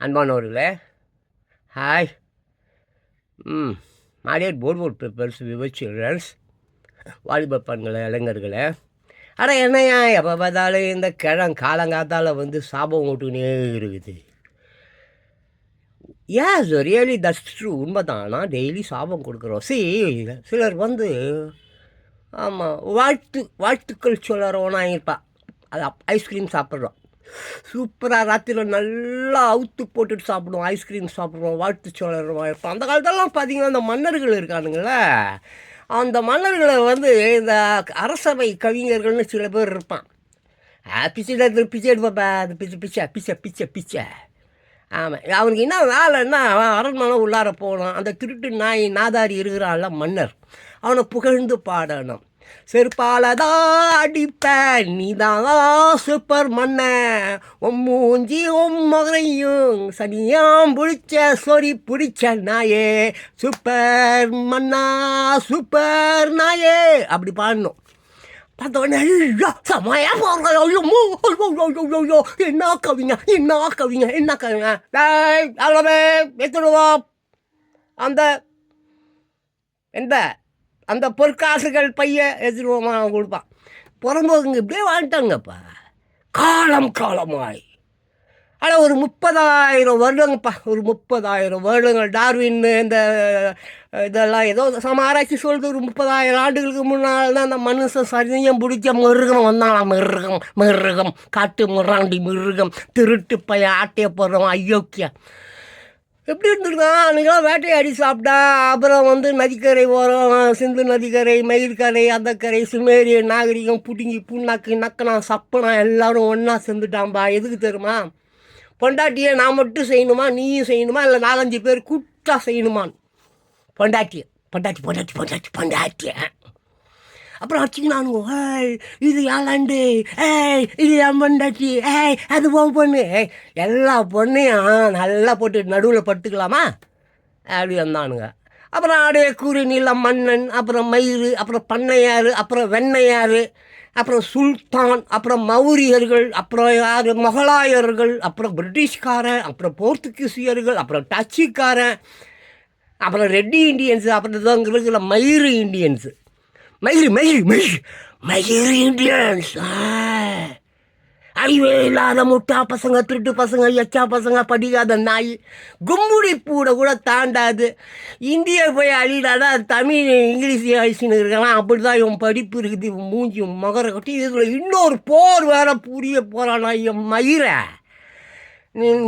அன்பானவர்களே, ஹாய். ம் மாடியர் போர்ட்வுட் papers விவர் children's, வாலிப பெண்களே, இளைஞர்களே. அட என்னையா எப்போ பார்த்தாலும் இந்த காலங்காத்தால் வந்து சாபம் ஓட்டுனே இருக்குது. ஏஸ் ரியலி தட்ஸ் ட்ரூ, உண்மை தான். நான் டெய்லி சாபம் கொடுக்குறோம். சிலர் வந்து ஆமாம் வாழ்த்துக்கள் சொல்கிறவனா இருப்பான். அது ஐஸ்கிரீம் சாப்பிட்றோம், சூப்பராக ராத்திரியில் நல்லா அவுத்து போட்டுட்டு சாப்பிடுவோம், ஐஸ்கிரீம் சாப்பிடுவோம், வாழ்த்து சொல்கிறவன் இருப்பான். அந்த காலத்திலலாம் பார்த்தீங்கன்னா அந்த மன்னர்கள் இருக்கானுங்களே, அந்த மன்னர்களை வந்து இந்த அரசவை கவிஞர்கள்னு சில பேர் இருப்பான். பிச்சை பிச்சை எடுப்பாப்பா, அது பிச்சை பிச்சை பிச்சை பிச்சை பிச்சை. ஆமாம், அவனுக்கு என்ன வேலைன்னா அரண்மனை உள்ளார போகணும். அந்த திருட்டு நாதாரி இருக்கிறான்ல மன்னர், அவனை புகழ்ந்து பாடணும். செருப்பாலதான் அடிப்ப நீதான் சூப்பர் மன்ன, மூஞ்சி மகனையும் சனியாம் பிடிச்ச சொறி பிடிச்ச நாயே, சூப்பர் மன்னா சூப்பர் நாயே அப்படி பாடணும். பார்த்தோன்னே சமையா என்ன கவிங்க என்ன கவிங்க என்ன கவிங்க அவ்வளவே எடுத்துடுவோம். அந்த எந்த அந்த பொற்காசுகள் பைய எடுத்துடுவோமா கொடுப்பான். புறம்போக்குங்க இப்படியே வாழ்ந்தாங்கப்பா காலமாய். ஆனால் ஒரு 30,000 வருடங்கப்பா, ஒரு 30,000 வருடங்கள். டார்வின் இந்த இதெல்லாம் ஏதோ ஆராய்ச்சி சொல்கிறது, ஒரு 30,000 ஆண்டுகளுக்கு முன்னால் தான் அந்த மனுஷன் சரியம் பிடிச்ச மிருகம் வந்தாலாம். மிருகம் காட்டு முறாண்டி மிருகம், திருட்டு பையன், ஆட்டையை போடுறவன், ஐயோக்கியா. எப்படி இருந்துருக்கான் அன்றைக்கெல்லாம் வேட்டையாடி சாப்பிட்டா. அப்புறம் வந்து நதிக்கரை ஓரம், சிந்து நதிக்கரை, மயில்கரை, அந்த கரை, சுமேரிய நாகரிகம் புடுங்கி புண்ணாக்கு நக்கனா சப்பனா எல்லோரும் ஒன்றா சேர்ந்துட்டான்பா. எதுக்கு தெரியுமா? பொண்டாட்டியை நான் மட்டும் செய்யணுமா, நீயும் செய்யணுமா, இல்லை 4-5 பேர் கூட்டா செய்யணுமான்னு. பொண்டாட்டியை பொண்டாட்டியை அப்புறம் வச்சுக்கினானுங்க. இது ஏழாண்டு, இது என் பொண்டாட்டி, அது பொண்ணு, எல்லா பொண்ணையும் நல்லா போட்டு நடுவில் படுத்துக்கலாமா அப்படி வந்தானுங்க. அப்புறம் அப்படியே கூறு நீளம் மன்னன், அப்புறம் மயிறு, அப்புறம் பண்ணையார், அப்புறம் வெண்ணையார், அப்புறம் சுல்தான், அப்புறம் மௌரியர்கள், அப்புறம் யார் மொகலாயர்கள், அப்புறம் பிரிட்டிஷ்காரன், அப்புறம் போர்த்துகீசியர்கள், அப்புறம் டச்சுக்காரன், அப்புறம் ரெட்டி இண்டியன்ஸு, அப்புறம் இருக்கிற மயிறு இண்டியன்ஸு. மயிறு இண்டியன்ஸ். அறிவே இல்லாத முட்டா பசங்க, திருட்டு பசங்க, எச்சா பசங்க, படிக்காத நாய், கும்முடி பூட கூட தாண்டாது. இந்தியா போய் அழிடாதா தமிழ் இங்கிலீஷ் அழிச்சுன்னு இருக்கலாம். அப்படி தான் இவன் படிப்பு இருக்குது, இவன் மூஞ்சி மகர கட்டி. இதில் இன்னொரு போர் வேற புரிய போகிறானா என் மயிரை.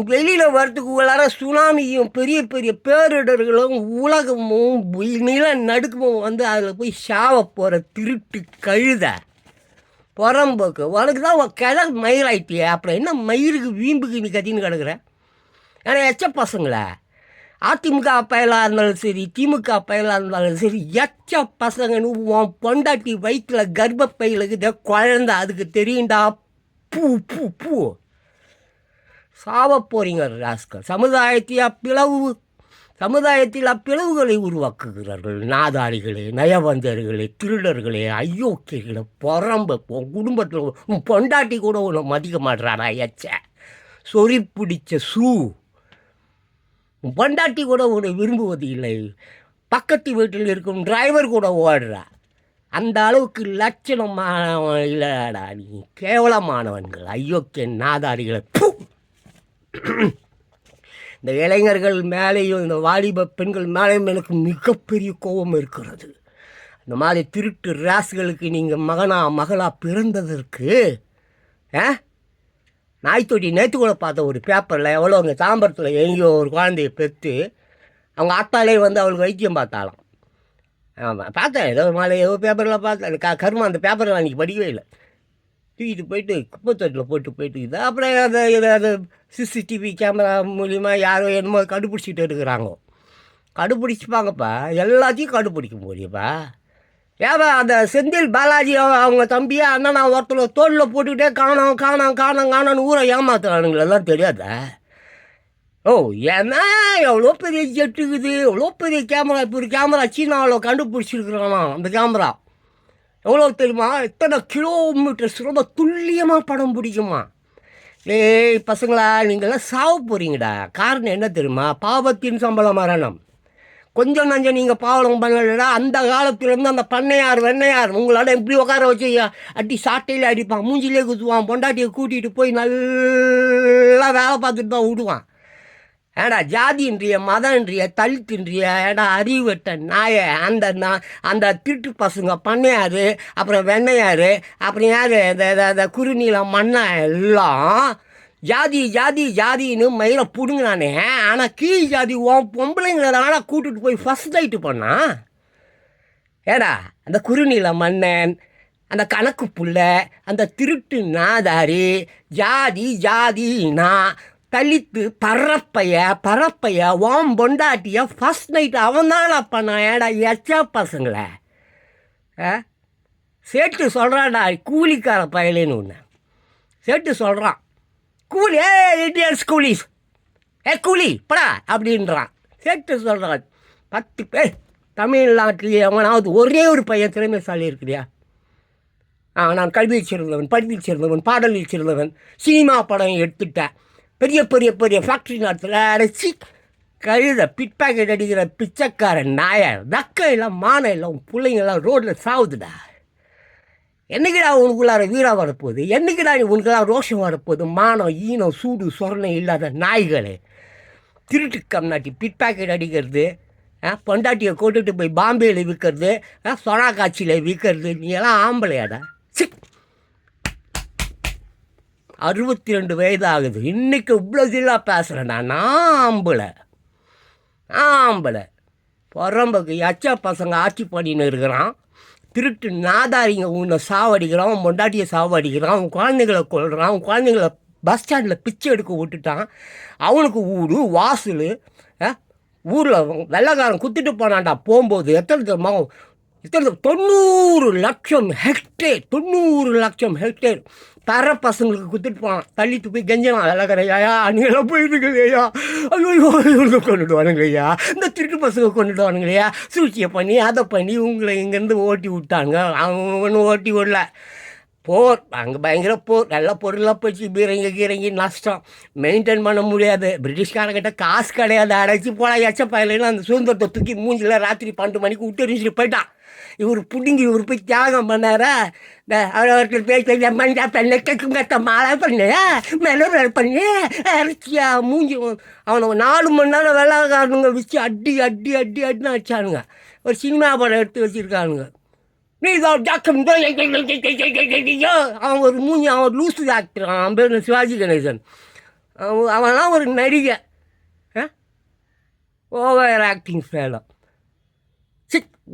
வெளியில் வரத்துக்கு உள்ளார சுனாமியும் பெரிய பெரிய பேரிடர்களும் உலகமும் நில நடுக்கமும் வந்து அதில் போய் சாவ போகிற திருட்டு கழுத புறம்போக்கு. உனக்கு தான் மயிராயிட்டிய, அப்புறம் என்ன மயிருக்கு வீம்புக்கு நீ கத்தின்னு கிடக்குற? ஏன்னா எச்ச பசங்களா, அதிமுக பயலாக இருந்தாலும் சரி, திமுக பயலாக இருந்தாலும் சரி, எச்ச பசங்கன்னு உன் பொண்டாட்டி வயிற்றில் கர்ப்பப்பையிலுக்கு குழந்த, அதுக்கு தெரியுண்டா. பூ பூ பூ சாவ போறீங்க ராஸ்கல். சமுதாயத்தில் அப்பிளவுகளை உருவாக்குகிறார்கள். நாதாரிகளே, நயவந்தர்களே, திருடர்களே, ஐயோக்கியர்களே, புறம்ப உன் குடும்பத்தில் உன் பொண்டாட்டி கூட உன்னை மதிக்க மாட்டுறாரா? எச்ச சொறி பிடிச்ச உன் பொண்டாட்டி கூட உன்னை விரும்புவது இல்லை. பக்கத்து வீட்டில் இருக்கும் டிரைவர் கூட ஓடுறா. அந்த அளவுக்கு லட்சணமானவன் இல்லைடா நீ. கேவலமானவன்கள், ஐயோக்கிய நாதாரிகளை. இந்த இளைஞர்கள் மேலேயும் இந்த வாலிப பெண்கள் மேலேயும் எனக்கு மிகப்பெரிய கோபம் இருக்கிறது. இந்த மாதிரி திருட்டு ராசுகளுக்கு நீங்கள் மகளா பிறந்ததற்கு நாய்த்தொட்டி. நேற்று கூட பார்த்த ஒரு பேப்பரில் எவ்வளோ அங்கே தாம்பரத்தில் எங்கேயோ ஒரு குழந்தைய பெற்று அவங்க ஆத்தாலே வந்து அவளுக்கு வைத்தியம் பார்த்தாலாம். ஆமாம், பார்த்தேன், ஏதோ மாலை ஏதோ பேப்பரில் பார்த்தேன். கருமா அந்த பேப்பரில் அன்றைக்கி படிக்கவே இல்லை. தூக்கிட்டு போயிட்டு குப்பத்தட்டில் போயிட்டுக்குது. அப்புறம் அதை சிசிடிவி கேமரா மூலிமா யாரோ என்னமோ கண்டுபிடிச்சிட்டு இருக்கிறாங்க. கண்டுபிடிச்சிப்பாங்கப்பா, எல்லாத்தையும் கண்டுபிடிக்க முடியுப்பா. ஏப்பா அந்த செந்தில் பாலாஜி அவங்க தம்பியா அண்ணன் நான் ஒருத்தர் தோளில் போட்டுக்கிட்டே காணோன்னு ஊரை ஏமாத்துறானுங்களெல்லாம் தெரியாத? ஏன்னா எவ்வளோ பெரிய ஜெட்டுக்குது, எவ்வளோ பெரிய கேமரா. இப்போ ஒரு கேமரா சீனாவில் கண்டுபிடிச்சிருக்கிறானா. அந்த கேமரா எவ்வளோ தெரியுமா? இத்தனை கிலோமீட்டர்ஸ் ரொம்ப துல்லியமாக படம் பிடிக்குமா. ஏய் பசங்களா, நீங்களாம் சாவ போகிறீங்கடா. காரணம் என்ன தெரியுமா? பாவத்தின் சம்பள மரணம். கொஞ்சம் நஞ்சம் நீங்கள் பாவம் பண்ணலடா. அந்த காலத்துலேருந்து அந்த பண்ணையார் வெண்ணையார் உங்களால் எப்படி உட்கார வச்சு அடி சாட்டையில் அடிப்பான், மூஞ்சிலே குத்துவான், பொண்டாட்டியை கூட்டிகிட்டு போய் நல்லா வேலை பார்த்துட்டு தான் விடுவான். ஏடா ஜாதின்றிய மதன்றிய தலித்துன்றிய ஏடா அறிவட்ட நாய அந்த திருட்டு பசங்க பண்ணையார், அப்புறம் வெண்ணையார், அப்புறம் யார் இந்த குறுநீளம் மண்ணா எல்லாம் ஜாதி ஜாதி ஜாதின்னு மயில பிடுங்கினானே. ஆனால் கீழ் ஜாதி பொம்பளைங்கள கூட்டிட்டு போய் ஃபஸ்ட் நைட்டு பண்ணான். ஏடா அந்த குறுநீள மன்னன், அந்த கணக்கு புள்ள, அந்த திருட்டு நாதாரி, ஜாதி ஜாதினா தலித்து பரப்பைய பொண்டாட்டிய ஃபஸ்ட் நைட்டு அவன் தானா பண்ணான். ஏடா எச்சா பசங்களை சேட்டு சொல்கிறான்டா, கூலிக்கார பயலேன்னு ஒன்று சேட்டு சொல்கிறான். கூலி இண்டியன்ஸ் கூலிஸ் கூலி படா அப்படின்றான். சேட்டு சொல்கிறான். 10 பேர் தமிழ்நாட்டிலேயே அவனாவது ஒரே ஒரு பையன் திறமைசாலி இருக்கிறியா? நான் கல்வியில் சேர்ந்தவன், படிப்பில் சேர்ந்தவன், பாடலில் சேர்ந்தவன், சினிமா படம் எடுத்துட்டேன், பெரிய பெரிய பெரிய ஃபேக்ட்ரி நாட்டில் அடைச்சி கழுத பிட் பேக்கெட் அடிக்கிற பிச்சைக்காரன் நாய நக்கையெல்லாம் மானையெல்லாம் பிள்ளைங்கெல்லாம் ரோட்டில் சாவுதுடா. என்றைக்குடா உனக்குள்ளார வீரா வரப்போகுது? என்றைக்குடா உனக்குலாம் ரோஷம் வரப்போகுது? மானம் ஈனம் சூடு சொரணம் இல்லாத நாய்களே, திருட்டு கம்நாட்டி பிட் பேக்கெட் அடிக்கிறது, பொண்டாட்டியை கொண்டுட்டு போய் பாம்பேயில் விற்கிறது, சொனா காட்சியில் விற்கிறது. நீ எல்லாம் ஆம்பளையாடா? 62 வயது ஆகுது, இன்றைக்கி இவ்வளோ ஜில்லா பேசுகிறேன்டா. ஆம்பளை பொறம்புக்கு எச்சா பசங்க ஆட்சி பண்ணின்னு இருக்கிறான். திருட்டு நாதாரிங்க உன்னை சாவடிக்கிறான், உன் பொண்டாட்டியை சாவடிக்கிறான், உன் குழந்தைகளை கொள்கிறான், உன் குழந்தைங்கள பஸ் ஸ்டாண்டில் பிச்சை எடுக்க விட்டுட்டான். அவனுக்கு ஊடு வாசல், ஊரில் வெள்ளைக்காரன் குத்திட்டு போனான்டா. போகும்போது எத்தனை 90 லட்சம் ஹெக்டேர், 90 லட்சம் ஹெக்டேர் தர பசங்களுக்கு குத்துட்டு போனான். தள்ளிட்டு போய் கெஞ்சலாம், வெள்ளக்காரையா நீங்களாம் போயிருக்கலையா, ஐயோ கொண்டுடுவானுங்கய்யா, இந்த திருட்டு பசங்க கொண்டுடுவானுங்களையா, சூழ்ச்சியை பண்ணி அதை பண்ணி உங்களை இங்கேருந்து ஓட்டி விட்டாங்க. அவன் ஓட்டி விடல, போர் அங்கே பயங்கர போர், நல்ல பொருளாக போச்சு, கீரங்கி நஷ்டம், மெயின்டைன் பண்ண முடியாது. பிரிட்டிஷ்காரங்கிட்ட காசு கிடையாது, அடைச்சி போடா எச்சப்பாயிலாம் அந்த சுதந்திரத்தை தூக்கி மூஞ்சில் ராத்திரி 12 மணிக்கு விட்டு போயிட்டான். இவர் பிடுங்கி இவர் போய் தியாகம் பண்ணாரா? அவர்கள் பேச மஞ்சா பண்ண கெக்குங்கத்த மாலை பண்ணியா மெலூர் பண்ணி அரைச்சியா மூஞ்சி. அவனை 4 மணி நேரம் வெள்ளாக்காரனுங்க வச்சு அடி அடி அடி அடின்னு அடிச்சானுங்க. ஒரு சினிமா படம் எடுத்து வச்சுருக்கானுங்க. அவன் ஒரு மூஞ்சி, அவன் லூசு ஆக்டர், அவன் பேர் சிவாஜி கணேசன். அவன்லாம் ஒரு நடிகை, ஓவர் ஆக்டிங் ஃபேலம்.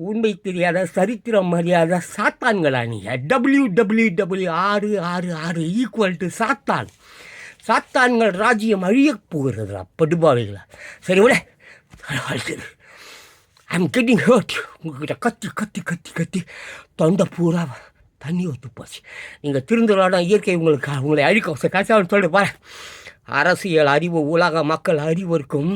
உண்மை தெரியாத சரித்திரம் அறியாத சாத்தான்களா நீங்கள்? WWW666 = சாத்தான். சாத்தான்கள் ராஜ்யம் அழியப் போகிறதுடா படுபாவைகளா. சரி விட, ஐம் கெட்டிங் ஹர்ட். உங்ககிட்ட கத்தி கத்தி கத்தி கத்தி தொண்டை பூரா தண்ணி ஒத்து போச்சு. நீங்கள் திருந்துறாடா, இயற்கை உங்களை அழிக்கும். கஷ்டம் சொல்லி பாரு. அரசியல் அறிவு உலக மக்கள் அறிவருக்கும்,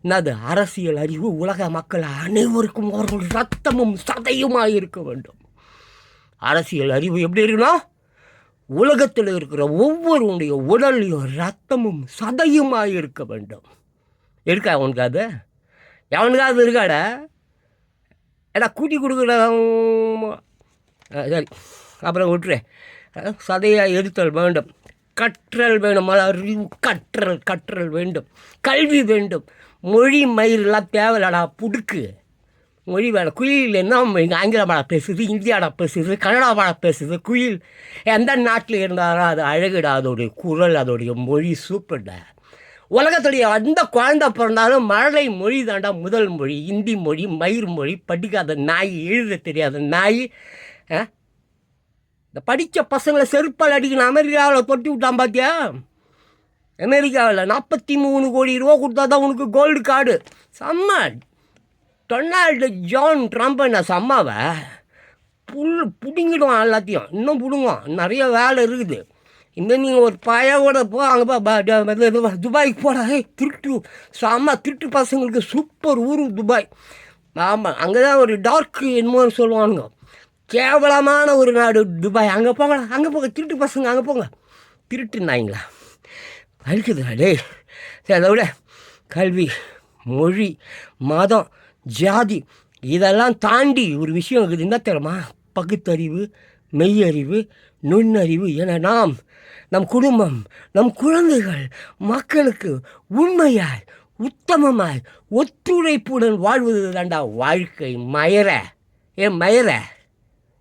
என்னது அரசியல் அறிவு உலக மக்கள் அனைவருக்கும் அவர்கள் ரத்தமும் சதையுமாக இருக்க வேண்டும். அரசியல் அறிவு எப்படி இருக்கணும்? உலகத்தில் இருக்கிற ஒவ்வொருடைய உடல்லையும் ரத்தமும் சதையுமாக இருக்க வேண்டும். இருக்கா அவனுக்கு? அது எவனுக்காவது இருக்காடா? ஏடா கூட்டி கொடுக்குற சரி, அப்புறம் விட்டுரு. சதையாக இருத்தல் வேண்டும், கற்றல் வேணும், அறிவு கற்றல் வேண்டும், கல்வி வேண்டும். மொழி மயிரெலாம் தேவையில்லடா, புடுக்கு மொழி வேலை. குயில் என்ன ஆங்கில பாடம் பேசுது, இந்தியாடா பேசுது, கன்னடா பாடம் பேசுது. குயில் எந்த நாட்டில் இருந்தாலும் அது அழகுடா, அதோடைய குரல், அதோடைய மொழி சூப்பர்டா. உலகத்துடைய எந்த குழந்தை பிறந்தாலும் மழலை மொழி தாண்டா முதல் மொழி. இந்தி மொழி, மயிர் மொழி. படிக்காத நாய், எழுத தெரியாத நாய், இந்த படித்த பசங்களை செருப்பால் அடிக்கணும். அமெரிக்காவில் தொட்டி விட்டான் பார்த்தியா? அமெரிக்காவில் 43 கோடி ரூபா கொடுத்தா தான் உனக்கு கோல்டு கார்டு. செம்ம டொனால்டு ஜான் ட்ரம்ப் என்ன செம்மாவை பிடுங்கிடுவான் எல்லாத்தையும். இன்னும் பிடுங்குவான், நிறைய வேலை இருக்குது. இன்னும் நீங்கள் ஒரு பையோட போ, அங்கே துபாய்க்கு போடா. திருட்டு செம்ம திருட்டு பசங்களுக்கு சூப்பர் ஊர் துபாய். ஆமாம், அங்கே தான் ஒரு டார்க் என்னமோன்னு சொல்லுவானுங்க. கேவலமான ஒரு நாடு துபாய். அங்கே போங்களா, அங்கே போங்க திருட்டு பசங்க, அங்கே போங்க. திருட்டு நாய்ங்களா, இருக்குதுடா டேய். சரி, அதை விட கல்வி, மொழி, மதம், ஜாதி இதெல்லாம் தாண்டி ஒரு விஷயம் இருக்குது. என்ன தெரியுமா? பகுத்தறிவு, மெய்யறிவு, நுண்ணறிவு என நாம், நம் குடும்பம், நம் குழந்தைகள் மக்களுக்கு உண்மையாய், உத்தமமாய், ஒத்துழைப்புடன் வாழ்வது தாண்டா வாழ்க்கை. மயர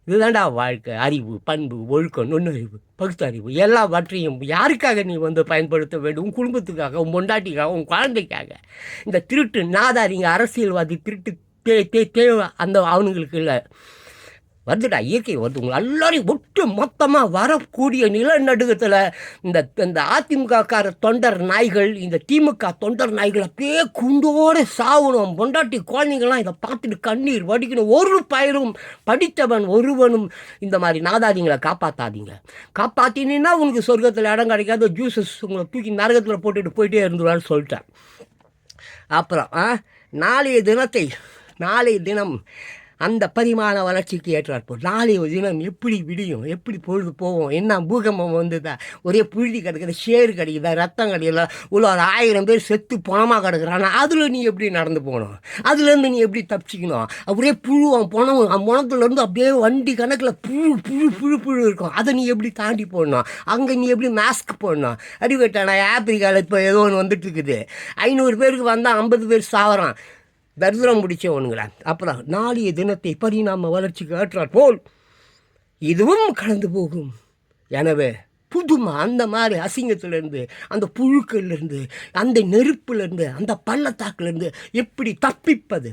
இதுதாண்டா வாழ்க்கை. அறிவு, பண்பு, ஒழுக்கம், நுண்ணறிவு, பகுத்தறிவு எல்லாவற்றையும் யாருக்காக நீ பயன்படுத்த வேண்டும்? உன் குடும்பத்துக்காக, உன் பொண்டாட்டிக்காக, உன் குழந்தைக்காக. இந்த திருட்டு நாதாரிங்க அரசியல்வாதி திருட்டு தேவை அந்த அவனுங்களுக்கு இல்லை. வந்துடா, இயற்கை வருது. உங்களை எல்லாரையும் ஒட்டு மொத்தமாக வரக்கூடிய நிலநடுக்கத்தில் இந்த அதிமுகக்கார தொண்டர் நாய்கள், இந்த திமுக தொண்டர் நாய்கள் அப்படியே குண்டோடு சாவணும். பொண்டாட்டி குழந்தைங்கள்லாம் இதை பார்த்துட்டு கண்ணீர் வடிக்கணும். ஒரு பயிரும் படித்தவன் ஒருவனும் இந்த மாதிரி நாதாதிங்களை காப்பாற்றினா உனக்கு சொர்க்கத்தில் இடம் கிடைக்காத ஜூஸஸ் உங்களை தூக்கி நரகத்தில் போட்டுட்டு போயிட்டே இருந்துருவான்னு சொல்லிட்டேன். அப்புறம் நாளைய தினம் அந்த பரிமாண வளர்ச்சிக்கு ஏற்றாற்போம். நாளைய தினம் எப்படி விடியும், எப்படி பொழுது போவோம், என்ன பூகம்பம் வந்துதா, ஒரே புழுதி கிடக்குது, ஷேர் கிடைக்குதா, ரத்தம் கிடைக்கல, உள்ள ஒரு 1000 பேர் செத்து பணமாக கிடக்குறானா, அதில் நீ எப்படி நடந்து போகணும்? அதுலேருந்து நீ எப்படி தப்பிச்சிக்கணும்? அப்படியே புழுவான் முனத்துலேருந்து அப்படியே வண்டி கணக்கில் புழு இருக்கும். அதை நீ எப்படி தாண்டி போடணும்? அங்கே நீ எப்படி மாஸ்க் போடணும்? அறிவிட்டானா ஆப்பிரிக்காவில் இப்போ ஏதோ ஒன்று வந்துட்டு இருக்குது. 500 பேருக்கு வந்தால் 50 பேர் சாவறான். தரித்திரம் பிடிச்சவனுங்களா. அப்புறம் நாளைய தினத்தை பரிணாம வளர்ச்சிக்கு ஏற்றாற் போல் இதுவும் கடந்து போகும். எனவே புதுமை அந்த மாதிரி அசிங்கத்திலேருந்து, அந்த புழுக்கள்லேருந்து, அந்த நெருப்புலேருந்து, அந்த பள்ளத்தாக்குலேருந்து எப்படி தப்பிப்பது?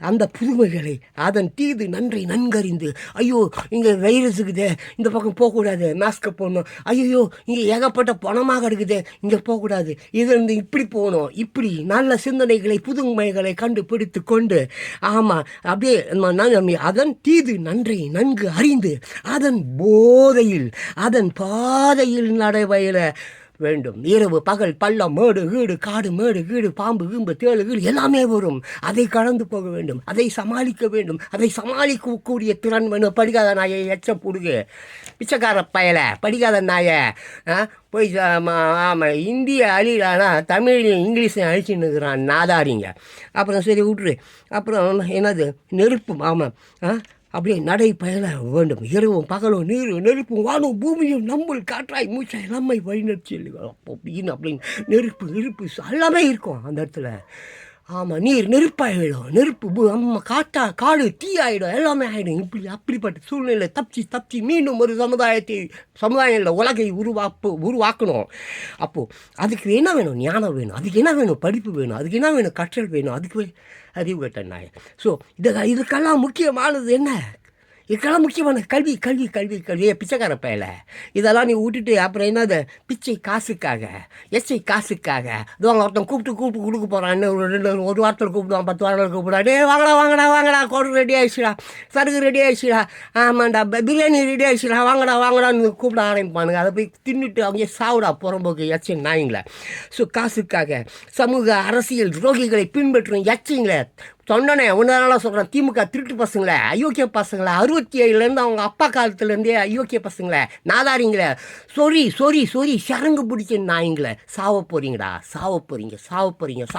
அந்த புதுமைகளை, அதன் தீது நன்றை நன்கறிந்து, ஐயோ இங்கே வைரஸ் இருக்குது, இந்த பக்கம் போகக்கூடாது, மாஸ்கை போடணும், ஐயோ இங்கே ஏகப்பட்ட பணமாக இருக்குது, இங்கே போகக்கூடாது, இதுலேருந்து இப்படி போகணும், இப்படி நல்ல சிந்தனைகளை, புதுமைகளை கண்டுபிடித்து கொண்டு, ஆமாம் அப்படியே அதன் தீது நன்றை நன்கு அறிந்து அதன் போதையில், அதன் பாதையில் நடைபயில வேண்டும். இரவு பகல், பள்ளம் மேடு கீடு, காடு மேடு கீடு, பாம்பு கீம்பு தேளு கீடு எல்லாமே வரும். அதை கடந்து போக வேண்டும், அதை சமாளிக்க வேண்டும். அதை சமாளிக்கக்கூடிய திறன் வேணும். படிக்காத நாயை எச்ச புடுகு, பிச்சைக்கார பயலை, படிக்காத நாயை போய் ஆமாம் இந்திய அழிலானா தமிழையும் இங்கிலீஷையும் அழிச்சுன்னுக்குறான் நாதாரிங்க. அப்புறம் சரி விட்டுரு. அப்புறம் என்னது நெருப்பு, ஆமாம் அப்படியே நடை பயண வேண்டும். இரவும் பகலும் நீரும் நெருப்பும் வானும் பூமியும் நம்மள் காற்றாய் மூச்சாய் நம்மை வழிநடத்தி அப்படின்னு நெருப்பு எல்லாமே இருக்கும் அந்த இடத்துல. ஆமாம், நீர் நெருப்பாகிடும், நெருப்பு காடு தீயாயிடும், எல்லாமே ஆகிடும். அப்படிப்பட்ட சூழ்நிலை தப்பிச்சு மீண்டும் ஒரு சமுதாயத்தில் உலகை உருவாக்கணும். அப்போது அதுக்கு என்ன வேணும்? ஞானம் வேணும். அதுக்கு என்ன வேணும்? படிப்பு வேணும். அதுக்கு என்ன வேணும்? கற்றல் வேணும். அதுக்கு அறிவு கேட்ட நாய். ஸோ இதுக்கெல்லாம் முக்கியமானது என்ன? இதுக்கெல்லாம் முக்கியமான கல்வி. பிச்சைக்கார பயலை இதெல்லாம் நீ விட்டுட்டு அப்புறம் என்னது பிச்சை காசுக்காக, காசுக்காக இதோ ஒருத்தன் கூப்பிட்டு கொடுக்க போகிறான். ஒரு வாரத்தில் கூப்பிடுவான், 10 வாரத்தில் கூப்பிடுவான். டே வாங்கடா கோடு ரெடி ஆகிடுச்சுடா, சருகு ரெடி ஆகிடுச்சுடா, ஆமாண்டா பிரியாணி ரெடி ஆகிடுச்சுடா, வாங்கடான்னு கூப்பிட ஆரம்பிப்பானுங்க. அதை போய் தின்னுட்டு அவங்க சாவுடா புறம்போக்கு நாய்ங்கள. ஸோ காசுக்காக சமூக அரசியல் துரோகிகளை பின்பற்றும் எச்சைங்கள சொன்னனே ஒன்றனால சொல்கிறேன். திமுக திருட்டு பசங்களே, அயோக்கிய பசங்களே, 67லேருந்து அவங்க அப்பா காலத்துலேருந்தே அயோக்கிய பசங்களே, நாதாரிங்களே, சொரி சரங்கு பிடிச்ச நாய்ங்களே, சாவ போகிறீங்கடா,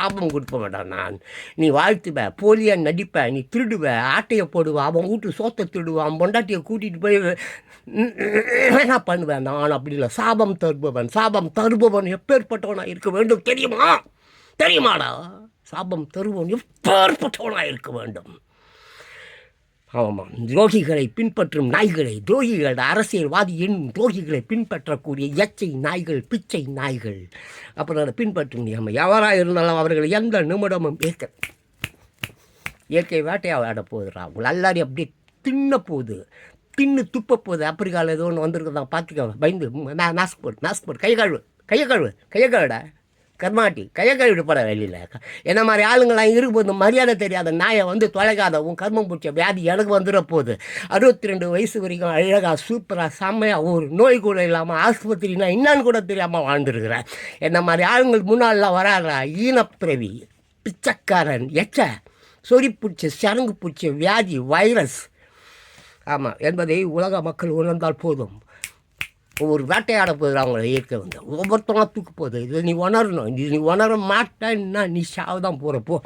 சாபம் கொடுப்ப வேண்டாம் நான். நீ வாழ்த்துவ, போலியாக நடிப்ப, நீ திருடுவ, ஆட்டையை போடுவ, அவன் வீட்டு சோத்தை திருடுவான், அவன் பொண்டாட்டியை கூட்டிகிட்டு போய் என்ன பண்ணுவேன் நான்? அப்படி இல்லை. சாபம் தருபவன் எப்பேற்பட்டவனாக இருக்க வேண்டும் தெரியுமாடா? சாபம் தருவோம் எப்பேற்பட்டவனாக இருக்க வேண்டும். ஆமாம், துரோகிகளை பின்பற்றும் நாய்களை, துரோகிகள் அரசியல்வாதி என்னும் துரோகிகளை பின்பற்றக்கூடிய எச்சை நாய்கள், பிச்சை நாய்கள். அப்புறம் அதை பின்பற்ற முடியாமல் எவராக இருந்தாலும் அவர்கள் எந்த நிமிடமும் இயற்கை வேட்டையாக ஆட போகுதுடா. உங்களை எல்லாரையும் அப்படியே தின்னு துப்ப போகுது. ஆப்பிரிக்காவில் ஏதோ ஒன்று வந்திருக்கிறதா பார்த்துக்கோங்க. பயந்து மாஸ்க் போடு, கையை கழுவுடா, கர்மாட்டி கையை கழுவிட்டு போகிற வெளியில். என்ன மாதிரி ஆளுங்களாம் இருக்கும்போது மரியாதை தெரியாத நாயை தொலைக்காத உன் கர்மம் பிடிச்ச வியாதி எனக்கு வந்துட போகுது. 62 வயசு வரைக்கும் அழகாக சூப்பராக செம்மையாக ஒரு நோய் கூட இல்லாமல் ஆஸ்பத்திரினா என்னான்னு கூட தெரியாமல் வாழ்ந்துருக்குறேன். என்ன மாதிரி ஆளுங்கள் முன்னாள்லாம் வராதா? ஈனப்பிரவி, பிச்சைக்காரன், சொறி பிடிச்ச சரங்கு பிடிச்ச வியாதி, வைரஸ், ஆமாம் என்பதை உலக மக்கள் உணர்ந்தால் போதும். ஒரு வேட்டையாட போகுது அவங்கள இயற்கை வந்து ஒவ்வொருத்தவங்க தூக்க போகுது. இது நீ உணரணும். இது நீ உணர மாட்டேன்னா நீ சாவு தான் போகிறப்போ.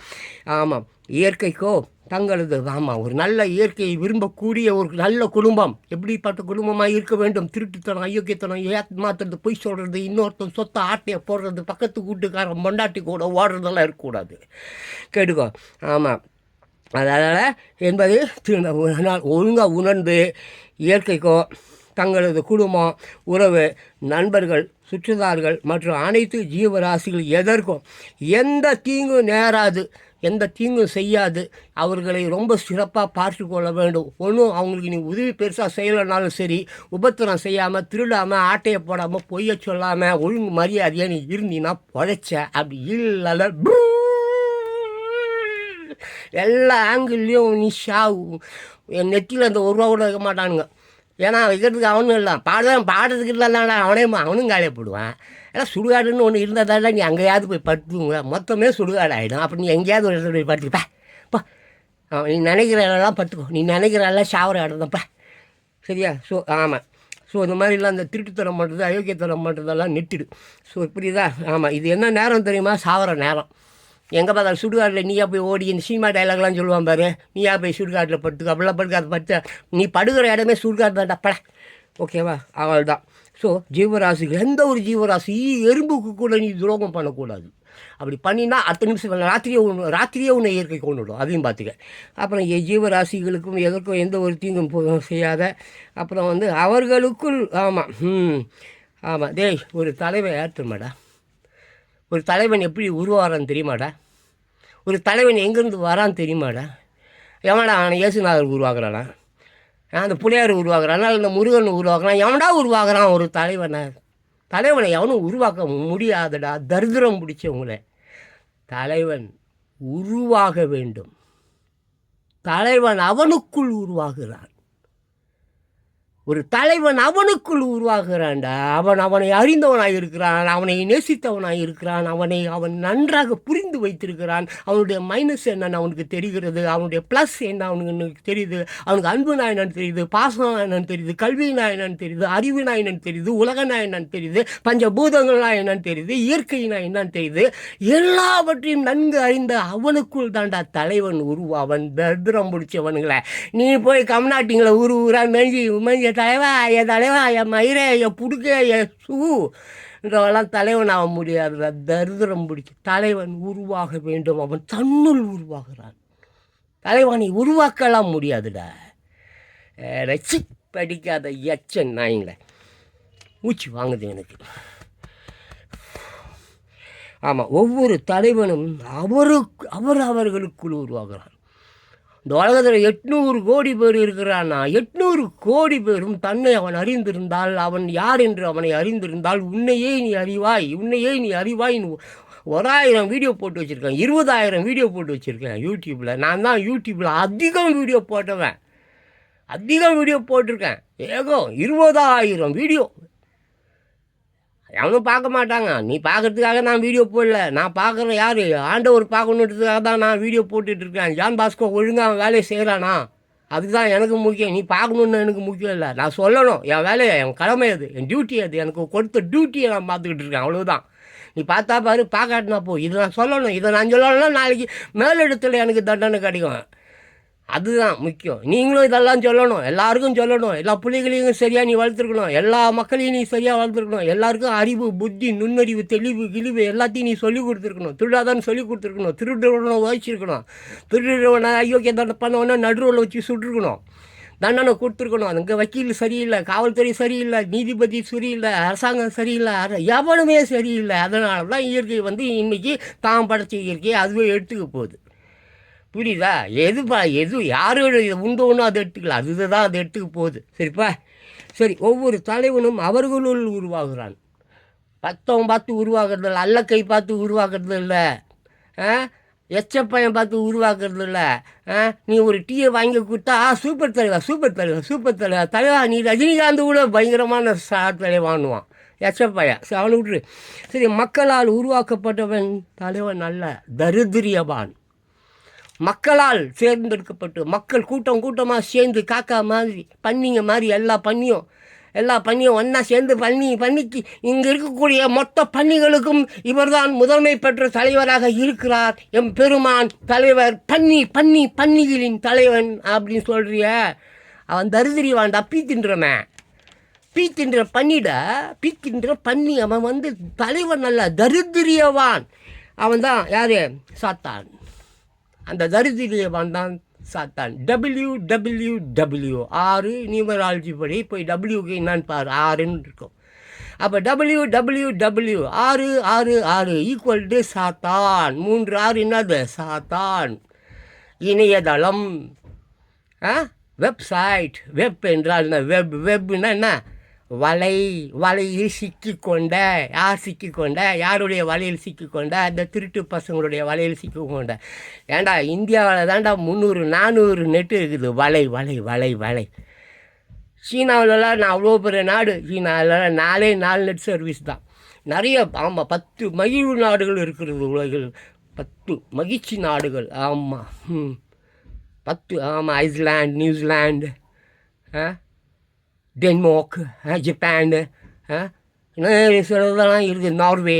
ஆமாம், இயற்கைக்கோ தங்களது ஆமாம் ஒரு நல்ல இயற்கையை விரும்பக்கூடிய ஒரு நல்ல குடும்பம் எப்படிப்பட்ட குடும்பமாக இருக்க வேண்டும்? திருட்டுத்தனம், அயோக்கியத்தனம், ஏமாத்துறது, பொய் சொல்கிறது, இன்னொருத்தன் சொத்தை ஆட்டையை போடுறது, பக்கத்து வீட்டுக்காரன் பொண்டாட்டி கூட ஓடுறதெல்லாம் இருக்கக்கூடாது. கேட்டுக்கோ. ஆமாம், அதனால் என்பது ஒழுங்காக உணர்ந்து இயற்கைக்கோ தங்களது குடும்பம், உறவு, நண்பர்கள், சுற்றுதார்கள் மற்றும் அனைத்து ஜீவராசிகள் எதற்கும் எந்த தீங்கும் நேராது, எந்த தீங்கும் செய்யாது. அவர்களை ரொம்ப சிறப்பாக பார்த்து கொள்ள வேண்டும். ஒன்றும் அவங்களுக்கு நீ உதவி பெருசாக செய்யலைனாலும் சரி, உபத்திரம் செய்யாமல், திருடாமல், ஆட்டையை போடாமல், பொய்ய சொல்லாமல், ஒழுங்கு மரியாதையாக நீ இருந்தீன்னா பொழைச்ச. அப்படி இல்லை எல்லா ஆங்கிள்லேயும் நீ ஷாவு. என் நெத்தியில் அந்த ஒரு ரூபா கூட வைக்க மாட்டானுங்க. ஏன்னா வைக்கிறதுக்கு அவனும் இல்லை, பாடுறதுக்கு இல்லைன்னா அவனும் காலையை போடுவான். ஏன்னா சுடுகாடுன்னு ஒன்று இருந்தால் தான் நீ அங்கேயாவது போய் படுத்துங்க. மொத்தமே சுடுகாடு ஆகிடும். அப்படி நீ எங்கேயாவது ஒரு இடத்துல போய் படுத்துப்பா. நீ நினைக்கிற இடம்லாம் படுத்துக்கோ. நீ நினைக்கிற எல்லாம் ஷாவர இடம்ப்பா. சரியா? ஸோ ஆமாம். ஸோ இந்த மாதிரிலாம் அந்த திருட்டுத்தனம் பண்ணுறது, அயோக்கியத்தனம் பண்ணுறதெல்லாம் நிட்டுடு. ஸோ இப்படிதான். ஆமாம், இது என்ன நேரம் தெரியுமா? சாவர நேரம். எங்கே பார்த்தாலும் சுடுகாட்டில் நீயா போய் ஓடி இந்த சினிமா டைலாக்லாம் சொல்லுவான் பாரு, நீயா போய் சுடுகாட்டில் படுத்துக்க, அப்படிலாம் படுக்காத படுத்த. நீ படுகிற இடமே சுடுகாட்டு தான்டா பட. ஓகேவா? அவள் தான். ஸோ ஜீவராசிகள், எந்த ஒரு ஜீவராசி, எறும்புக்கு கூட நீ துரோகம் பண்ணக்கூடாது. அப்படி பண்ணினா அடுத்த நிமிஷம் ராத்திரியே உன்னை இயற்கை கொண்டு விடும். அதையும் பார்த்துக்க. அப்புறம் ஜீவராசிகளுக்கும் எதற்கும் எந்த ஒரு தீங்கும் செய்யாத. அப்புறம் வந்து அவர்களுக்குள் ஆமாம் டேய், ஒரு தலைவன் ஏற்றுமாடா. ஒரு தலைவன் எப்படி உருவாகிறான்னு தெரியுமாடா? ஒரு தலைவன் எங்கேருந்து வரான்னு தெரியுமாடா? எவன்டா அவனை இயேசுநாதர் உருவாக்குறானா? அந்த புலையார் உருவாக்குறானா? இல்லை முருகன் உருவாக்குறான்? எவன்டா உருவாக்குறான் ஒரு தலைவனை எவனும் உருவாக்க முடியாதடா. தரித்திரம் பிடிச்சவங்கள. தலைவன் உருவாக வேண்டும். தலைவன் அவனுக்குள் உருவாகிறான். ஒரு தலைவன் அவனுக்குள் உருவாகிறான்டா. அவனை அறிந்தவனாக இருக்கிறான், அவனை நேசித்தவனாக இருக்கிறான், அவன் நன்றாக புரிந்து வைத்திருக்கிறான். அவனுடைய மைனஸ் என்னன்னு அவனுக்கு தெரிகிறது, அவனுடைய ப்ளஸ் என்ன அவனுக்கு தெரியுது, அவனுக்கு அன்புனா என்னன்னு தெரியுது, பாசனா என்னன்னு தெரியுது, கல்வினா என்னன்னு தெரியுது, அறிவுனா என்னன்னு தெரியுது, உலகனா என்னன்னு தெரியுது, பஞ்சபூதங்கள்னா என்னன்னு தெரியுது, இயற்கைனா என்னன்னு தெரியுது. எல்லாவற்றையும் நன்கு அறிந்த அவனுக்குள் தாண்டா தலைவன் அவன் தரித்திரம் பிடிச்சவனுங்களை. நீ போய் கம்நாட்டிங்களை ஊரா மேஞ்சி தலைவா என் மயிரே, என் புடுக்க, என் என்றவெல்லாம் தலைவன் ஆக முடியாது. தரித்திரம் பிடிச்சி தலைவன் உருவாக வேண்டும். அவன் தன்னுள் உருவாகிறான். தலைவனை உருவாக்கலாம் முடியாதுடா. ரசி படிக்காத எச்சன் நாய்ங்கள மூச்சு வாங்குது எனக்கு. ஆமாம், ஒவ்வொரு தலைவனும் அவர்களுக்குள் உருவாகிறான். இந்த உலகத்தில் 800 கோடி பேர் இருக்கிறான்னா 800 கோடி பேரும் தன்னை அவன் அறிந்திருந்தால், அவன் யார் என்று அவனை அறிந்திருந்தால், உன்னையே நீ அறிவாய் 1000 வீடியோ போட்டு வச்சுருக்கேன், 20,000 வீடியோ போட்டு வச்சுருக்கேன் யூடியூப்பில். நான் தான் யூடியூப்பில் அதிகம் வீடியோ போட்டிருக்கேன். 20,000 வீடியோ. எவனும் பார்க்க மாட்டாங்க. நீ பார்க்கறதுக்காக நான் வீடியோ போடல. நான் பார்க்குறேன் யார்? ஆண்டவர் பார்க்கணுன்றதுக்காக தான் நான் வீடியோ போட்டுட்ருக்கேன். ஜான் பாஸ்கோ ஒழுங்காக வேலையை செய்கிறானா? அதுதான் எனக்கு முக்கியம். நீ பார்க்கணுன்னு எனக்கு முக்கியம் இல்லை. நான் சொல்லணும், என் வேலையை, என் கடமை, அது என் டியூட்டி. அது எனக்கு கொடுத்த டியூட்டியை நான் பார்த்துக்கிட்டு இருக்கேன். அவ்வளோதான். நீ பார்த்தா பாரு, பார்க்காட்டினா போ. இதை நான் சொல்லணும். இதை நான் சொல்லணும்னா நாளைக்கு மேலிடத்தில் எனக்கு தண்டனை கிடைக்கும். அதுதான் முக்கியம். நீங்களும் இதெல்லாம் சொல்லணும், எல்லாருக்கும் சொல்லணும். எல்லா பிள்ளைகளையும் சரியாக நீ வளர்த்துருக்கணும், எல்லா மக்களையும் நீ சரியாக வளர்த்துருக்கணும். எல்லாருக்கும் அறிவு, புத்தி, நுண்ணறிவு, தெளிவு, கிழிவு எல்லாத்தையும் நீ சொல்லிக் கொடுத்துருக்கணும். திருடாதான்னு சொல்லிக் கொடுத்துருக்கணும். திருடுறவனை வகிச்சிருக்கணும். திருடுறவனை அயோக்கிய பண்ணவனை நடுவில் வச்சு சுட்டுருக்கணும். தண்டனை கொடுத்துருக்கணும். அங்கே வக்கீல் சரியில்லை, காவல்துறை சரியில்லை, நீதிபதி சரியில்லை, அரசாங்கம் சரியில்லை, எவனுமே சரியில்லை. அதனால தான் இயற்கை வந்து இன்றைக்கி தான் படைச்ச இயற்கையை அதுவே எடுத்துக்க போகுது. புரியுதா? எது யாரோட உண்டோன்னு அதை எடுத்துக்கலாம். அதுதான் அதை எடுத்துக்க போகுது. சரிப்பா? சரி, ஒவ்வொரு தலைவனும் அவர்களுள் உருவாகிறான். பத்தவன் பார்த்து உருவாக்குறது இல்லை, அல்லக்கை பார்த்து உருவாக்குறது இல்லை, எச்சப்பையன் பார்த்து உருவாக்குறது இல்லை. நீ ஒரு டீயை வாங்கி கொடுத்தா சூப்பர் தலைவா நீ ரஜினிகாந்த் கூட பயங்கரமான தலைவானுவான் எச்சப்பையன். அவனை விட்டுரு. சரி, மக்களால் உருவாக்கப்பட்டவன் தலைவன் அல்ல, தரித்திரியவான். மக்களால் தேர்ந்தெடுக்கப்பட்டு மக்கள் கூட்டமாக சேர்ந்து காக்கா மாதிரி, பண்ணிங்க மாதிரி எல்லா பண்ணியும் எல்லா பன்னியும் ஒன்றா சேர்ந்து பண்ணிக்கு இங்கே இருக்கக்கூடிய மொத்த பன்னிகளுக்கும் இவர்தான் முதன்மை பெற்ற தலைவராக இருக்கிறார், எம் பெருமான் தலைவர், பன்னிகளின் தலைவன் அப்படின்னு சொல்கிறிய. அவன் தரிதிரிவான்டா, பீ தின்ற பன்னி. அவன் வந்து தலைவன் அல்ல, தரித்திரியவான். அவன் தான் யார்? சாத்தான். அந்த தரித்திரியவான் தான் சாத்தான். WWW 6 நியூமராலஜி படி போய் டபிள்யூக்கு என்னான்னு பாரு, 6ன்னு இருக்கும். அப்போ WWW 6 ஈக்குவல் டு சாத்தான். 3 6 என்னது? சாத்தான். இணையதளம், வெப்சைட். வெப் என்றால் என்ன? வெப்னா என்ன? வலையில் சிக்கிக்கொண்ட. யார் சிக்கிக்கொண்ட? யாருடைய வலையில் சிக்கிக்கொண்ட? அந்த திருட்டு பசங்களுடைய வலையில் சிக்கிக்கொண்ட. ஏண்டா இந்தியாவில் தாண்டா 300-400 நெட்டு இருக்குது. வலை. சீனாவிலலாம் நான் அவ்வளோ பெரிய நாடு. சீனாவில் 4 நெட் சர்வீஸ் தான். நிறைய 10 மகிழ்வு நாடுகள் இருக்கிறது உலகில். 10 மகிழ்ச்சி நாடுகள். 10 ஐஸ்லாண்ட், நியூசிலாண்டு, டென்மார்க், ஜப்பானு, இன்னும் சிலதெல்லாம் இருக்குது. நார்வே,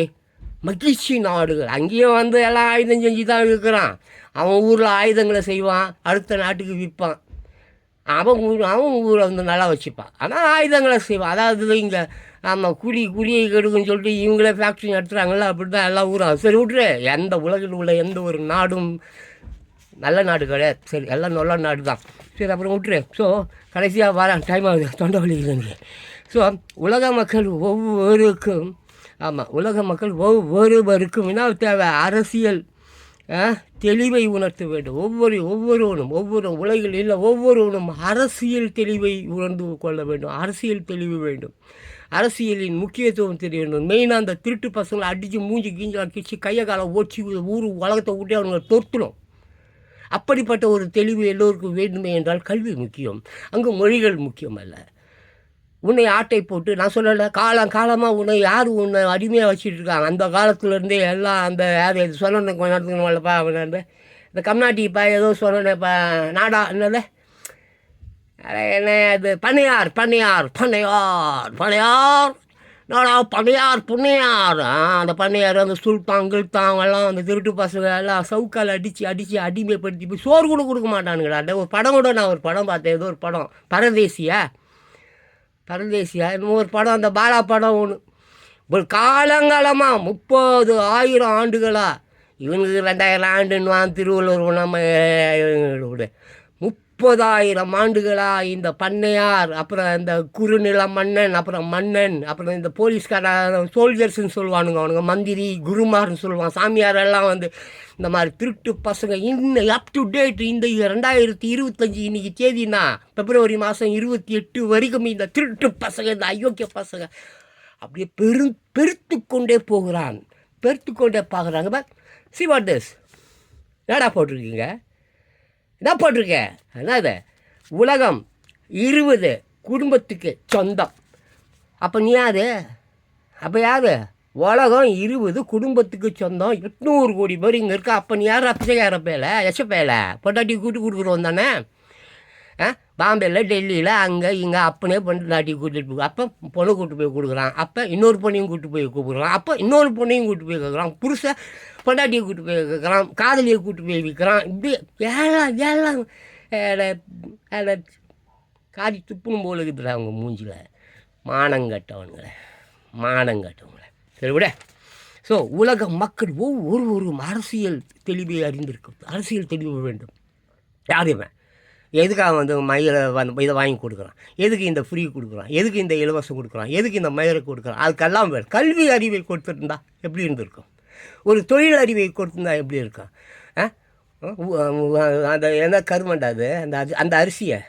மகிழ்ச்சி நாடுகள். அங்கேயும் வந்து எல்லாம் ஆயுதம் செஞ்சு தான் இருக்கிறான். அவன் ஊரில் ஆயுதங்களை செய்வான், அடுத்த நாட்டுக்கு விற்பான். அவன் ஊரை வந்து நல்லா வச்சுப்பான், ஆனால் ஆயுதங்களை செய்வான். அதாவது இங்கே குடியை கெடுக்குன்னு சொல்லிட்டு இவங்களே ஃபேக்ட்ரி நடத்துகிறாங்களா, அப்படி தான் எல்லா ஊரும். சரி விட்ரு, எந்த உலகில் உள்ள எந்த ஒரு நாடும் நல்ல நாடு கிடையாது. சரி, எல்லாம் நல்ல நாடு தான். சரி, அப்புறம் விட்டுரு. ஸோ கடைசியாக வரேன், டைம் ஆகுது, தொண்டை வலிக்குது. ஸோ உலக மக்கள் ஒவ்வொருவருக்கும் என்ன தேவை? அரசியல் தெளிவை உணர்த்த வேண்டும். ஒவ்வொரு உலகில் இல்லை, ஒவ்வொருவனும் அரசியல் தெளிவை உணர்ந்து கொள்ள வேண்டும். அரசியல் தெளிவு வேண்டும். அரசியலின் முக்கியத்துவம் தெரிய வேண்டும். மெயினாக அந்த திருட்டு பசங்களை அடித்து மூஞ்சி கீஞ்சி அடிச்சு கையை காலை ஓச்சி ஊர் உலகத்தை விட்டு அவங்க தொர்த்தணும். அப்படிப்பட்ட ஒரு தெளிவு எல்லோருக்கும் வேண்டுமே என்றால் கல்வி முக்கியம். அங்கே மொழிகள் முக்கியம் அல்ல. உன்னை ஆட்டை போட்டு நான் சொல்லலை, காலமாக உன்னை அடிமையாக வச்சுட்டு இருக்காங்க. அந்த காலத்துலேருந்தே எல்லாம் அந்த யார் இது சொல்லணும், கொஞ்ச நேரத்துக்கு நம்மளப்பா இந்த கம்நாட்டிப்பா ஏதோ சொல்லணும்ப்பா, நாடா என்னது என்ன அது, பண்ணையார் நாடா, பண்ணையார். அந்த பண்ணையார், அந்த சுல்தான் கிழ்த்தாங்கெல்லாம் அந்த திருட்டு பசங்க எல்லாம் சவுக்கால் அடித்து அடிமைப்படுத்தி போய் சோறு கூட கொடுக்க மாட்டானுங்கடா. அந்த ஒரு படம் கூட நான் ஒரு படம் பார்த்தேன், ஏதோ ஒரு படம், பரதேசியா இன்னும் ஒரு படம், அந்த பாலா படம் ஒன்று. ஒரு காலங்காலமாக 30,000 ஆண்டுகளாக, இவனுக்கு 2000 ஆண்டுன்னு திருவள்ளுவர் நம்ம 30,000 ஆண்டுகளாக இந்த பண்ணையார், அப்புறம் இந்த குறுநில மன்னன், அப்புறம் இந்த போலீஸ்கார சோல்ஜர்ஸ்ன்னு சொல்லுவானுங்க, அவனுங்க மந்திரி குருமார்னு சொல்லுவான், சாமியார் எல்லாம் வந்து இந்த மாதிரி திருட்டு பசங்க இன்னும் அப் டு டேட். இந்த 2025 இன்றைக்கி தேதினா பிப்ரவரி மாதம் 28 வரைக்கும் இந்த திருட்டு பசங்க, இந்த அயோக்கிய பசங்க அப்படியே பெருத்து கொண்டே பார்க்குறாங்க. பட் சி வாட் திஸ், என்னடா போட்டிருக்கீங்க, என்ன போட்டிருக்கேன், என்னது உலகம் 20 குடும்பத்துக்கு சொந்தம். அப்போ நீ யார்? உலகம் 20 குடும்பத்துக்கு சொந்தம், 800 கோடி பேர் இங்கே இருக்கா. அப்போ நீ யார்? எச்சப்பேல பொண்டாட்டி கூட்டு கொடுக்குறோம் தானே. பாம்பேயில், டெல்லியில், அங்கே இங்கே அப்பனே பொண்டாட்டி கூட்டிகிட்டு போய், அப்போ பொண்ணு கூட்டு போய் கொடுக்குறான், அப்போ இன்னொரு பொண்ணையும் கூட்டு போய் கூப்பிடுறான், அப்போ இன்னொரு பொண்ணையும் கூட்டு போய் கேட்குறான், புருஷன் பொண்டாட்டியை கூட்டு போய் கேட்குறான், காதலியை கூட்டு போய் விற்கிறான். இப்படி ஏழாம் காரி துப்புணும் போல இருக்குதுடா அவங்க மூஞ்சில். மானங்கட்டவனுங்களை. சரி விட. ஸோ உலக மக்கள் ஒவ்வொருவரும் அரசியல் தெளிவை அறிந்திருக்கும். அரசியல் தெளிவு வேண்டும். யாருமே எதுக்காக வந்து இதை வாங்கி கொடுக்குறான், எதுக்கு இந்த ஃப்ரீ கொடுக்குறான், எதுக்கு இந்த இலவசம் கொடுக்குறான், எதுக்கு இந்த மயிரை கொடுக்குறான், அதுக்கெல்லாம் வேறு. கல்வி அறிவை கொடுத்துருந்தா எப்படி இருந்திருக்கும்? ஒரு தொழில் அறிவை கொடுத்துருந்தா எப்படி இருக்கும்? அந்த என்ன கருமண்டா அது, அந்த அரிசியை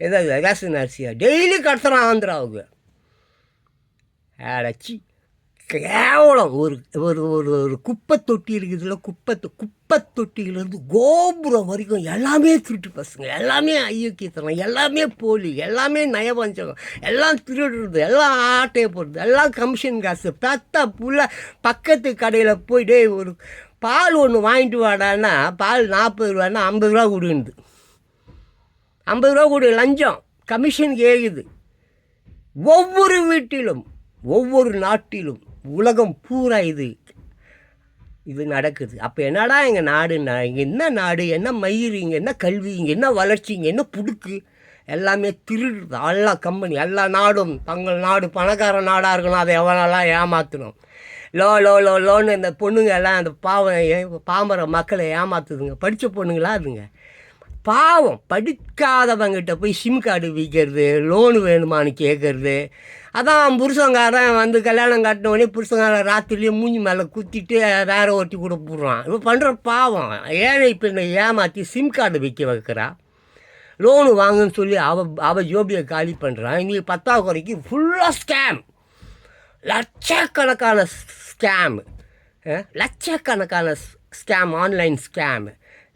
எதாவது ரேஷன் அரிசியை டெய்லி கடத்துகிறான் ஆந்திராவுக்கு. அடைச்சி கேவலம். ஒரு ஒரு ஒரு குப்பை தொட்டி இருக்குதுல்ல, குப்பை தொட்டியிலேருந்து கோபுரம் வரைக்கும் எல்லாமே திருட்டு பசங்க, எல்லாமே ஐயோக்கியத்தனம், எல்லாமே போலி, எல்லாமே நயவஞ்சகம், எல்லாம் திருடுறது, எல்லாம் ஆட்டையை போடுறது, எல்லாம் கமிஷன் காசு. பெத்த புள்ள பக்கத்து கடையில் போய்ட்டு ஒரு பால் ஒன்று வாங்கிட்டு வாடான்னா பால் 40 ரூபான்னா 50 ரூபா கொடுக்குது. 50 ரூபா கொடு லஞ்சம், கமிஷன் கேட்குது. ஒவ்வொரு வீட்டிலும், ஒவ்வொரு நாட்டிலும், உலகம் பூரா இது நடக்குது. அப்போ என்னடா எங்கள் நாடுன்னா, இங்கே என்ன நாடு, என்ன மயிர், இங்கே என்ன கல்வி, இங்கே என்ன வளர்ச்சி, இங்கே என்ன புடுக்கு, எல்லாமே திருடுறது. எல்லா கம்பெனி, எல்லா நாடும் தங்கள் நாடு பணக்கார நாடாக இருக்கணும், அதை எவனெல்லாம் ஏமாற்றணும். லோன்னு இந்த பொண்ணுங்க எல்லாம் அந்த பாமர மக்களை ஏமாத்துதுங்க. படித்த பொண்ணுங்களா அதுங்க பாவம். படிக்காதவங்கிட்ட போய் சிம் கார்டு விற்கிறது, லோனு வேணுமான்னு கேட்குறது. அதான் புருஷங்காரன் வந்து கல்யாணம் காட்டினோடனே புருஷங்காரன் ராத்திரிலேயே மூஞ்சி மேலே குத்திட்டு வேற ஒட்டி கூட போடுறான். இப்போ பண்ணுற பாவம் ஏழை பெண்ணை ஏமாற்றி சிம் கார்டு விற்க வைக்கிறா. லோனு வாங்குன்னு சொல்லி அவள் ஜோபியை காலி பண்ணுறான். இன்றைக்கி 10வது குறைக்கு ஃபுல்லாக ஸ்கேம், லட்சக்கணக்கான ஸ்கேம், ஆன்லைன் ஸ்கேம்.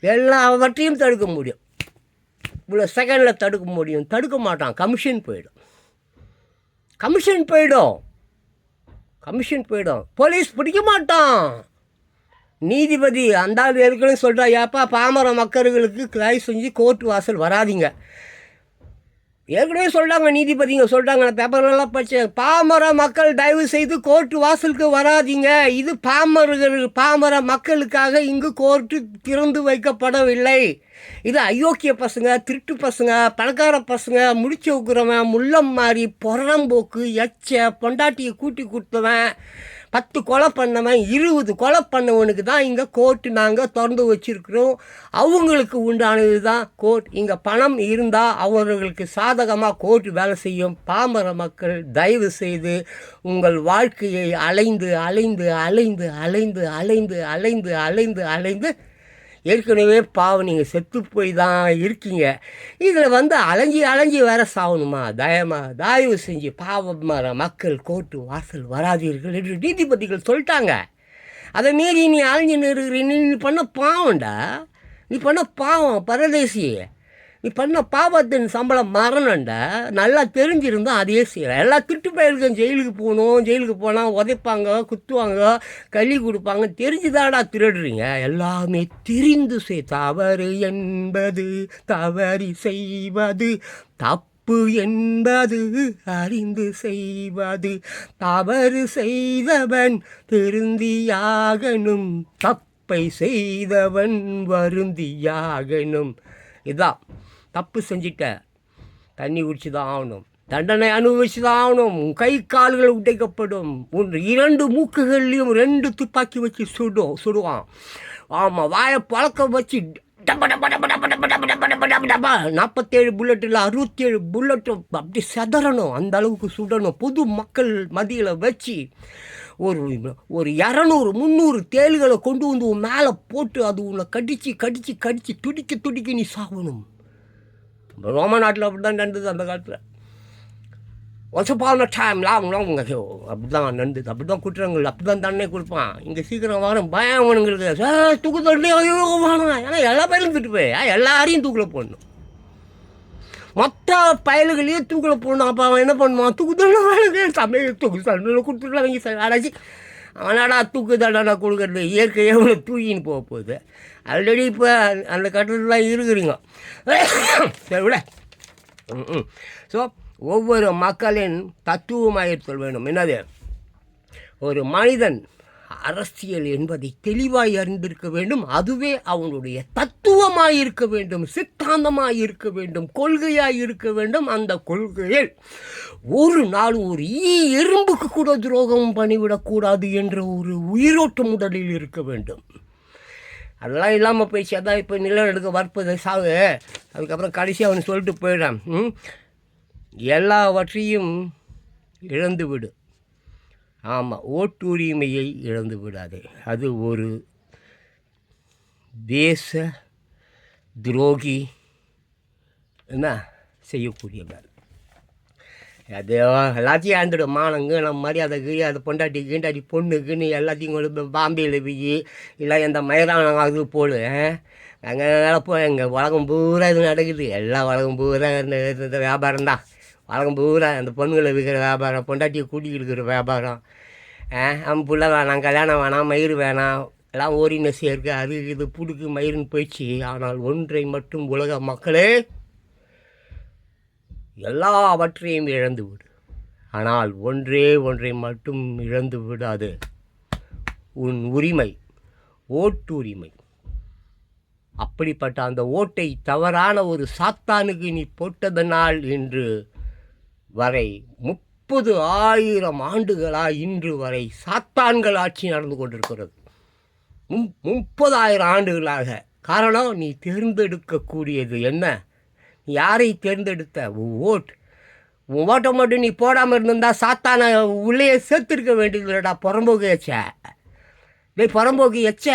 எல்லாவற்றையும் தடுக்க முடியும். இவ்வளோ செகண்டில் தடுக்க முடியும். தடுக்க மாட்டான். கமிஷன் போயிடும். போலீஸ் பிடிக்க மாட்டான். நீதிபதி அந்த ஏற்கனவே சொல்கிறா, ஏப்பா பாமர மக்களுக்கு தயவு செஞ்சு கோர்ட்டு வாசல் வராதிங்க. ஏற்கனவே சொல்கிறாங்க, நீதிபதிங்க சொல்கிறாங்க, நான் பேப்பர்லாம் படித்தேன். பாமர மக்கள் தயவு செய்து கோர்ட்டு வாசலுக்கு வராதிங்க. இது பாமர மக்களுக்காக இங்கு கோர்ட்டு திறந்து வைக்கப்படவில்லை. இது அயோக்கிய பசங்க, திருட்டு பசங்க, பணக்கார பசங்க, முடிச்சு வைக்கிறவன், முள்ளம் மாறி, பொறம்போக்கு, பொண்டாட்டியை கூட்டி கொடுத்தவன், 10 கொலை பண்ணவன், 20 கொலை பண்ணவனுக்கு தான் இங்கே கோர்ட்டு நாங்கள் திறந்து வச்சுருக்கிறோம். அவங்களுக்கு உண்டானது தான் கோர்ட். இங்கே பணம் இருந்தால் அவர்களுக்கு சாதகமாக கோர்ட் வேலை செய்யும். பாமர மக்கள் தயவு செய்து உங்கள் வாழ்க்கையை அலைந்து ஏற்கனவே பாவம் நீங்கள் செத்து போய் தான் இருக்கீங்க. இதில் அலைஞ்சி வேற சாகணுமா? தயவு செஞ்சு பாவமர மக்கள் கோர்ட்டு வாசல் வராதீர்கள் என்று நீதிபதிகள் சொல்லிட்டாங்க. அதை மீறி நீ அலைஞ்சு நிறுகிறீ. நீ பண்ண பாவம்டா, நீ பண்ண பாவம் பரதேசி. நீ பண்ண பாவத்தின் சம்பளம் மரணம்டா. நல்லா தெரிஞ்சிருந்தோம் அதையே செய்கிறேன். எல்லா திட்டு பயிர்களுக்கும் ஜெயிலுக்கு போனால் உதைப்பாங்க, குத்துவாங்க, கழி கொடுப்பாங்க. தெரிஞ்சுதாடா திருடுறீங்க. எல்லாமே தெரிந்து தவறு என்பது தவறி செய்வது, தப்பு என்பது அறிந்து செய்வது. தவறு செய்தவன் திருந்தியாகணும், தப்பை செய்தவன் வருந்தியாகணும். இதான் தப்பு செஞ்சிட்ட, தண்ணி குடிச்சு தான் ஆகணும், தண்டனை அனுபவிச்சு தான் ஆகணும். கை கால்கள் உடைக்கப்படும். 2 மூக்குகள்லையும் 2 துப்பாக்கி வச்சு சுடுவான். ஆமாம், வாயை பழக்க வச்சு 47 புல்லட்டில் 67 புல்லட்டும் அப்படி செதறணும். அந்த அளவுக்கு சுடணும். பொது மக்கள் மத்தியில் வச்சு ஒரு 200-300 தேள்களை கொண்டு வந்து உன் மேலே போட்டு அது உன்னை கடிச்சு துடிக்க நீ சாகணும். ரோம நாட்டில் அப்படி தான் நடந்தது அந்த காலத்தில். ஒன்ஸ் அப்பான் அ டைம் அப்படி தான் நடந்தது. அப்படி தான் குற்றங்கள், அப்படி தான் தண்டனை கொடுப்பான். இங்கே சீக்கிரம் வாரம் பயம் வேணுங்கிறது. தூக்கு தண்டனை வேணும். ஏன்னா எல்லா பயிலும் திட்டு போய் எல்லாரையும் தூக்கில் போடணும். மொத்த பயல்களையும் தூக்கில் போடணும். அப்போ அவன் என்ன பண்ணுவான்? தூக்கு தண்டனை வேணுங்க, சமையல் தூக்கு தண்டனை கொடுத்துட்டு அவங்க அடைச்சி அவனாடா தூக்கு தண்டனை கொடுக்குறது. இயற்கையை அவனை தூக்கின்னு போக போகுது. ஆல்ரெடி இப்போ அந்த கட்டத்தில் இருக்கிறீங்க. சரி விட. ஸோ ஒவ்வொரு மக்களின் தத்துவமாக இருத்தல் வேணும். என்னது? ஒரு மனிதன் அரசியல் என்பதை தெளிவாய் அறிந்திருக்க வேண்டும். அதுவே அவனுடைய தத்துவமாக இருக்க வேண்டும், சித்தாந்தமாக இருக்க வேண்டும், கொள்கையாக இருக்க வேண்டும். அந்த கொள்கையில் ஒரு நாள் ஒரு எறும்புக்கு கூட துரோகம் பண்ணிவிடக்கூடாது என்ற ஒரு உயிரோட்டம் உடலில் இருக்க வேண்டும். அதெல்லாம் இல்லாமல் போயிடுச்சு. அதான் இப்போ நிலநடுக்க வற்பது சாவு. அதுக்கப்புறம் கடைசி அவன் சொல்லிட்டு போயிடான், எல்லாவற்றையும் இழந்து விடு. ஆமாம், ஓட்டுரிமையை இழந்து விடாதே. அது ஒரு தேச துரோகி என்ன செய்யக்கூடிய வேலை. அது எல்லாத்தையும் ஆண்டுடும். மானங்க நம்ம மரியாதைக்கு அது பொண்டாட்டி கீண்டாட்டி பொண்ணுக்குன்னு எல்லாத்தையும் கொண்டு பாம்பேயில் போய் இல்லை எந்த மயிரான அது போடு. அங்கே எங்கள் உலகம் பூரா இது நடக்குது. எல்லா உலகம் பூரா இந்த வியாபாரம் தான். உலகம் பூரா அந்த பொண்ணுங்களை விற்கிற வியாபாரம், பொண்டாட்டியை கூட்டிகிட்டு இருக்கிற வியாபாரம். அவன் புள்ள வேணாம், கல்யாணம் வேணாம், மயிர் வேணாம், எல்லாம் ஓரினசி இருக்குது. அது இது புடுக்கு மயிருன்னு போயிடுச்சு. ஆனால் ஒன்றை மட்டும் உலக மக்களே, எல்லாவற்றையும் இழந்து விடு. ஆனால் ஒன்றே ஒன்றை மட்டும் இழந்து விடாது, உன் உரிமை, ஓட்டுரிமை. அப்படிப்பட்ட அந்த ஓட்டை தவறான ஒரு சாத்தானுக்கு நீ போட்டதனால் இன்று வரை 30,000 ஆண்டுகளாக இன்று வரை சாத்தான்கள் ஆட்சி நடந்து கொண்டிருக்கிறது. 30,000 ஆண்டுகளாக. காரணம், நீ தேர்ந்தெடுக்கக்கூடியது என்ன? நீ யாரை தேர்ந்தெடுத்த? ஓட். உன் ஓட்டை மட்டும் நீ போடாமல் இருந்திருந்தா சாத்தானை உள்ளே சேர்த்துருக்க வேண்டியதுலடா புறம்போக்கு எச்ச. புறம்போக்கு எச்ச.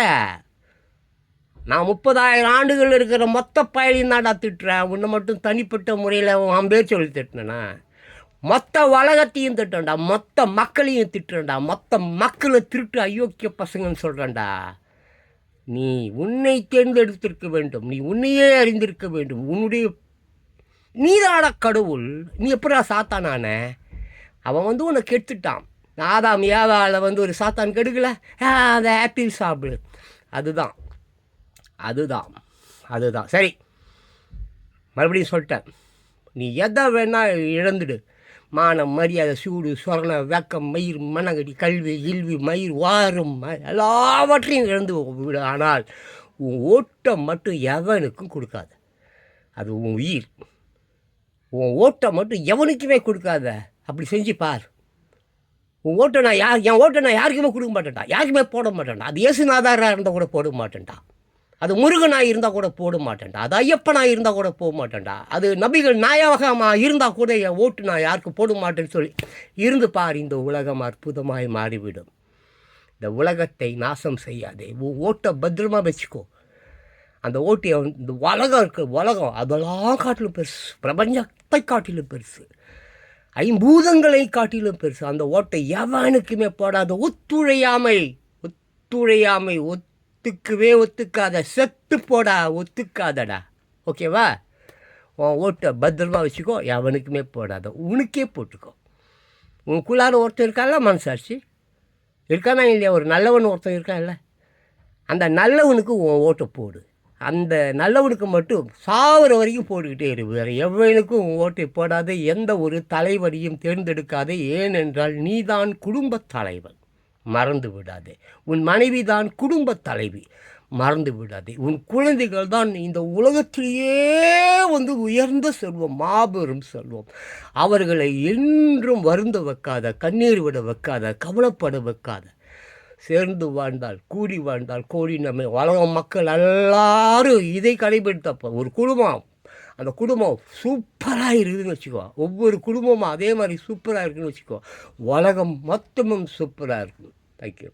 நான் 30,000 ஆண்டுகள் இருக்கிற மொத்த பயலையும் தான்டா திட்டுறேன். உன்னை மட்டும் தனிப்பட்ட முறையில் உன் பேர் சொல்லி திட்டினேன்னா மொத்த உலகத்தையும் திட்டேன்டா, மொத்த மக்களையும் திட்டுறேன்டா, மொத்த மக்களை திருட்டு அயோக்கிய பசங்கன்னு சொல்கிறேன்டா. நீ உன்னை தேர்ந்தெடுத்திருக்க வேண்டும், நீ உன்னையே அறிந்திருக்க வேண்டும். நீதான கடவுள். நீ எப்படா சாத்தானான? அவன் உன்னை கெடுத்துட்டான். ஆதாம் ஏவாளை ஒரு சாத்தான் கெடுக்கல, அந்த ஆப்பிள் சாப்பிடு. அதுதான் சரி. மறுபடியும் சொல்லிட்டேன், நீ எதை வேணால் இழந்துடு. மானம், மரியாதை, சூடு, சொரண, வெக்கம், மயிர், மனகடி, கல்வி, இல்வி, மயிர், வாரும் எல்லாவற்றையும் இழந்து விடு. ஆனால் உன் ஓட்டம் மட்டும் எவனுக்கும் கொடுக்காத. அது உன் உயிர். உன் ஓட்டம் மட்டும் எவனுக்குமே கொடுக்காத. அப்படி செஞ்சு பார். உன் ஓட்டை என் ஓட்டை நான் யாருக்குமே கொடுக்க மாட்டேன்டா, யாருக்குமே போட மாட்டேன்டா. அது இயேசுநாதராக இருந்தால் கூட போட மாட்டேன்டா. அது முருகனாக இருந்தால் கூட போட மாட்டேன்டா. அது ஐயப்பனாக இருந்தால் கூட போக மாட்டேன்டா. அது நபிகள் நாயகமாக இருந்தால் கூட என் ஓட்டு நான் யாருக்கு போட மாட்டேன்னு சொல்லி இருந்து பார். இந்த உலகம் அற்புதமாய் மாறிவிடும். இந்த உலகத்தை நாசம் செய்யாதே. ஓட்டை பத்திரமா வச்சுக்கோ. அந்த ஓட்டியை இந்த உலகம் இருக்கு, உலகம் அதெல்லாம் காட்டிலும் பெருசு, பிரபஞ்சத்தை காட்டிலும் பெருசு, ஐம்பூதங்களை காட்டிலும் பெருசு. அந்த ஓட்டை எவனுக்குமே போடாத. ஒத்துழையாமை ஒத்துக்காத. செத்து போடா, ஒத்துக்காதடா. ஓகேவா? உன் ஓட்டை பத்திரமா வச்சுக்கோ. எவனுக்குமே போடாத, உனக்கே போட்டுக்கோ. உனக்குள்ளார ஒருத்தர் இருக்கான்ல, மனசாட்சி இருக்கானா இல்லையா? ஒரு நல்லவன் ஒருத்தன் இருக்கான்ல, அந்த நல்லவனுக்கு உன் ஓட்டை போடு. அந்த நல்லவனுக்கு மட்டும் சாவர வரைக்கும் போட்டுக்கிட்டே இரு. வேறு எவனுக்கும் உன் ஓட்டை போடாத. எந்த ஒரு தலைவரையும் தேர்ந்தெடுக்காதே. ஏனென்றால் நீதான் குடும்பத் தலைவன், மறந்து விடாதே. உன் மனைவி தான் குடும்பத் தலைவி, மறந்து விடாதே. உன் குழந்தைகள் தான் இந்த உலகத்திலேயே உயர்ந்த செல்வம், மாபெரும் செல்வம். அவர்களை என்றும் வருந்த வைக்காத, கண்ணீர் விட வைக்காத, கவலைப்பட வைக்காத. சேர்ந்து வாழ்ந்தால், கூடி வாழ்ந்தால் கோடி நன்மை. உலகம் மக்கள் எல்லாரும் இதை கடைபிடித்தப்போ ஒரு குடும்பம், அந்த குடும்பம் சூப்பராக இருக்குதுன்னு வச்சுக்கோ. ஒவ்வொரு குடும்பமும் அதே மாதிரி சூப்பராக இருக்குதுன்னு வச்சுக்கோ. உலகம் மொத்தமும் சூப்பராக இருக்கும். தேங்க்யூ.